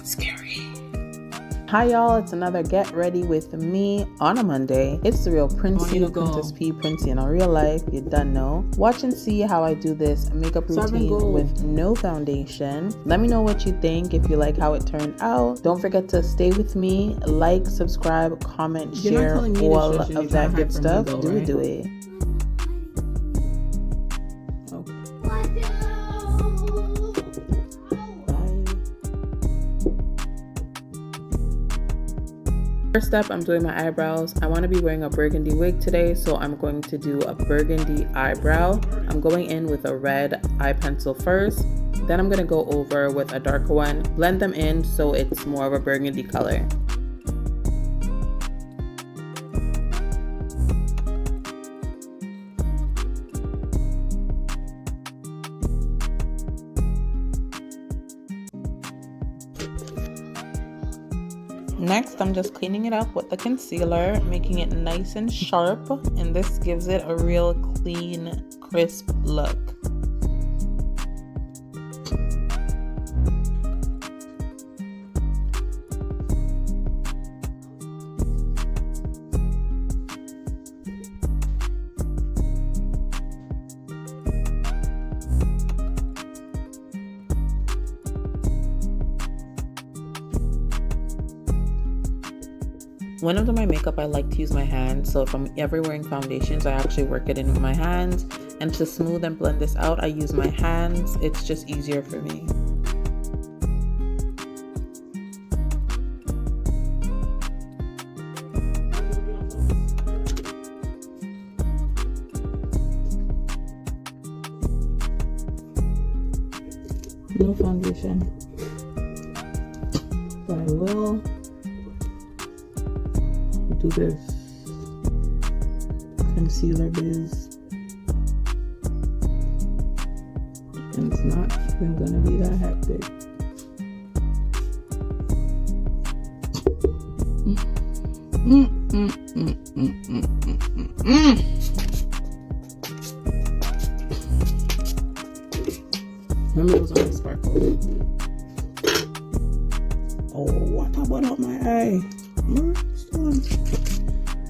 Scary. Hi y'all, it's another Get Ready with me on a Monday. It's the real Princey, Princess P, Princey in a real life, you done know. Watch and see how I do this makeup routine with no foundation. Let me know what you think, if you like how it turned out. Don't forget to stay with me, like, subscribe, comment, share, all of that good stuff. Do it. First up, I'm doing my eyebrows. I want to be wearing a burgundy wig today, so I'm going to do a burgundy eyebrow. I'm going in with a red eye pencil first, then I'm going to go over with a darker one, blend them in so it's more of a burgundy color. Next, I'm just cleaning it up with the concealer, making it nice and sharp, and this gives it a real clean, crisp look. When I'm doing my makeup, I like to use my hands, so if I'm ever wearing foundations, I actually work it in with my hands, and to smooth and blend this out, I use my hands. It's just easier for me. No foundation, but I will do this concealer biz, and it's not even gonna be that hectic. Remember those on the sparkle. Oh, what about my eye?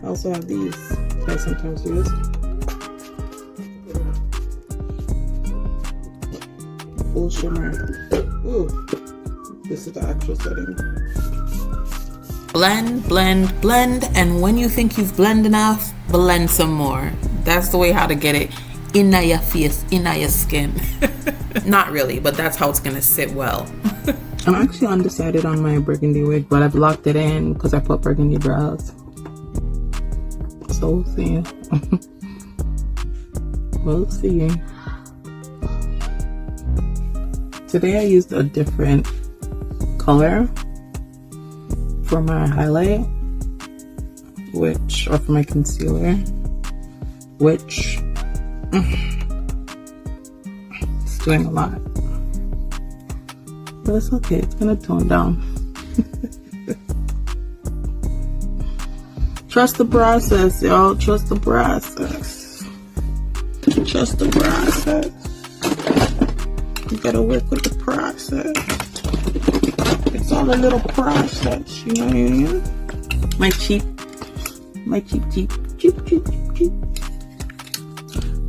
I also have these that I sometimes use. Full shimmer. Ooh, this is the actual setting. Blend, blend, blend, and when you think you've blended enough, blend some more. That's the way how to get it in your face, in your skin. Not really, but that's how it's gonna sit well. I'm actually undecided on my burgundy wig, but I've locked it in because I put burgundy brows. So we'll see. We'll see. Today I used a different color for my highlight, or for my concealer, which it's doing a lot. But it's okay, it's gonna tone down. Trust the process, y'all. Trust the process. Trust the process. You gotta work with the process. It's all a little process, you know what I mean? My cheap.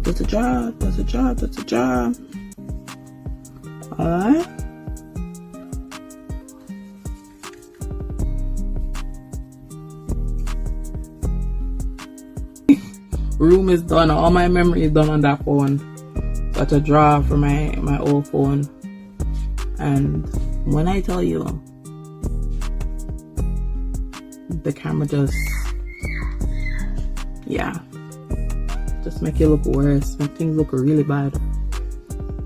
Does a job. Alright? Room is done. All my memory is done on that phone. Got a drawer for my old phone. And when I tell you, the camera just make it look worse. Make things look really bad.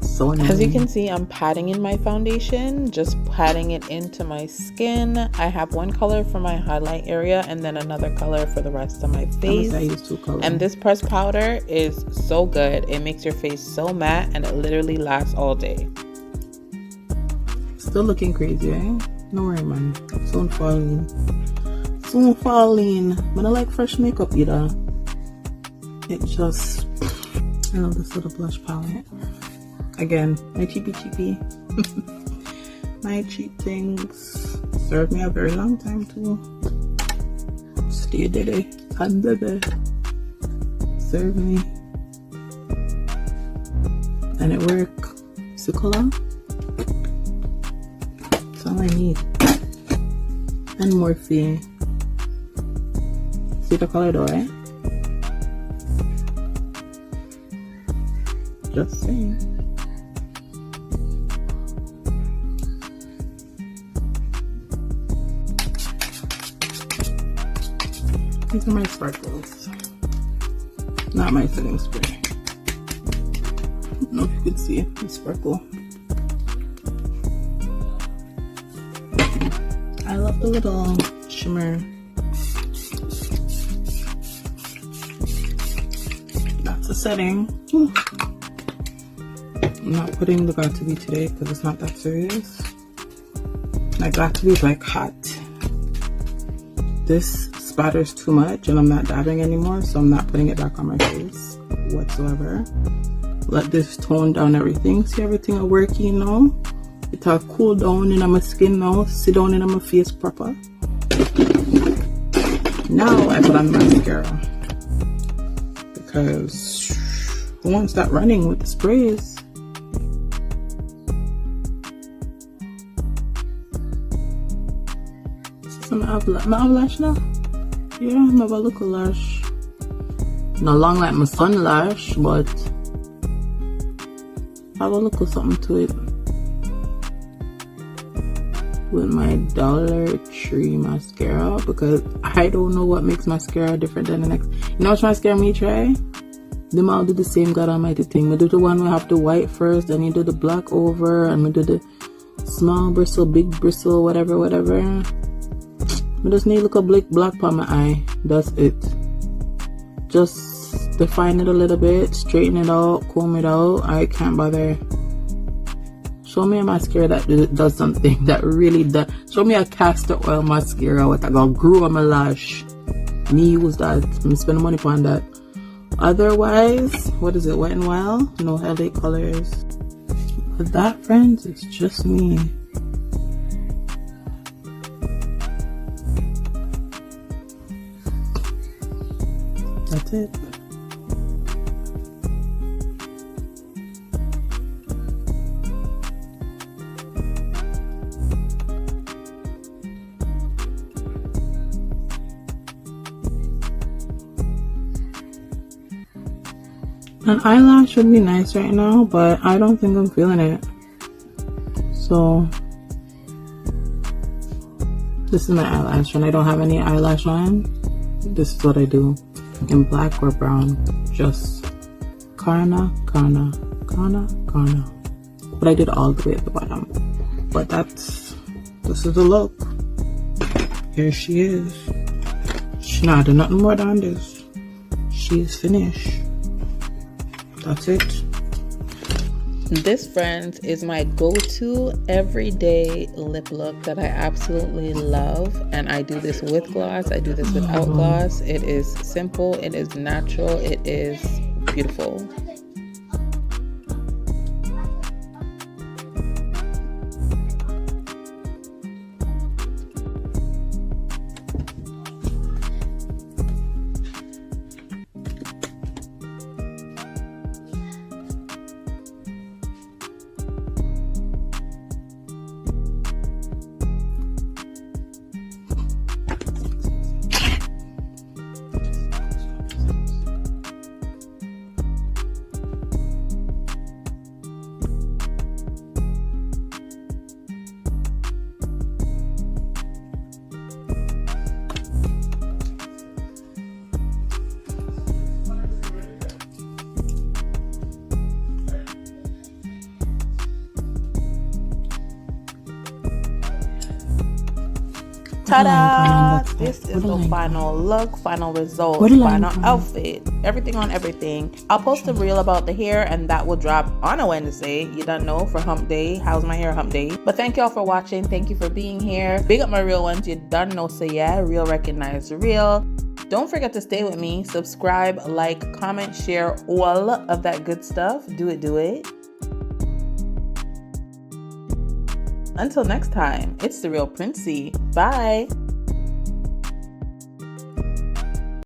So annoying. As you can see, I'm patting in my foundation, just patting it into my skin. I have one color for my highlight area and then another color for the rest of my face. I use two colors. And this pressed powder is so good. It makes your face so matte and it literally lasts all day. Still looking crazy, eh? No worry, man. Soon falling. But I like fresh makeup either. It just, I love this little blush palette. Again, my cheapy. My cheap things. Served me a very long time too. Stay there and baby. Serve me. And it work. See the color? That's all I need. And morphine. See the color though, right? Just saying. These are my sparkles. Not my setting spray. I don't know if you can see it. The sparkle. I love the little shimmer. That's the setting. I'm not putting the Got To Be today because it's not that serious. My Got To Be is like hot. This spatters too much and I'm not dabbing anymore, so I'm not putting it back on my face whatsoever. Let this tone down everything. See everything are working now? It'll cool down in my skin now, sit down in my face proper. Now I put on mascara because who wants that running with the sprays? My eyelash now? Yeah, I have a little lash. Not long like my sun lash, but I have a little something to it. With my Dollar Tree mascara, because I don't know what makes mascara different than the next. You know which mascara me try? Them all do the same god almighty thing. I do the one we have the white first, then you do the black over, and we do the small bristle, big bristle, whatever. I just need a little black on my eye. That's it. Just define it a little bit, straighten it out, comb it out. I can't bother. Show me a mascara that does something that really does. Show me a castor oil mascara with a Grwm on my lash. Me use that. I'm spending money on that. Otherwise, what is it? Wet n Wild? No LA colors. But that, friends, it's just me. That's it. An eyelash would be nice right now, but I don't think I'm feeling it. So this is my eyelash. When I don't have any eyelash on, this is what I do. In black or brown, just Karna. But I did all the way at the bottom. But this is the look. Here she is. She not doing nothing more than this. She is finished. That's it. This, friends, is my go-to everyday lip look that I absolutely love, and I do this with gloss, I do this without gloss. It is simple, it is natural, it is beautiful. Ta-da! This is the final look, final result, final outfit, everything on everything. I'll post a reel about the hair, and that will drop on a Wednesday. You don't know, for hump day. How's my hair hump day? But thank y'all for watching. Thank you for being here. Big up my real ones. You done know, so yeah, real recognize real. Don't forget to stay with me. Subscribe, like, comment, share, all of that good stuff. Do it. Until next time, it's the real Princey. Bye.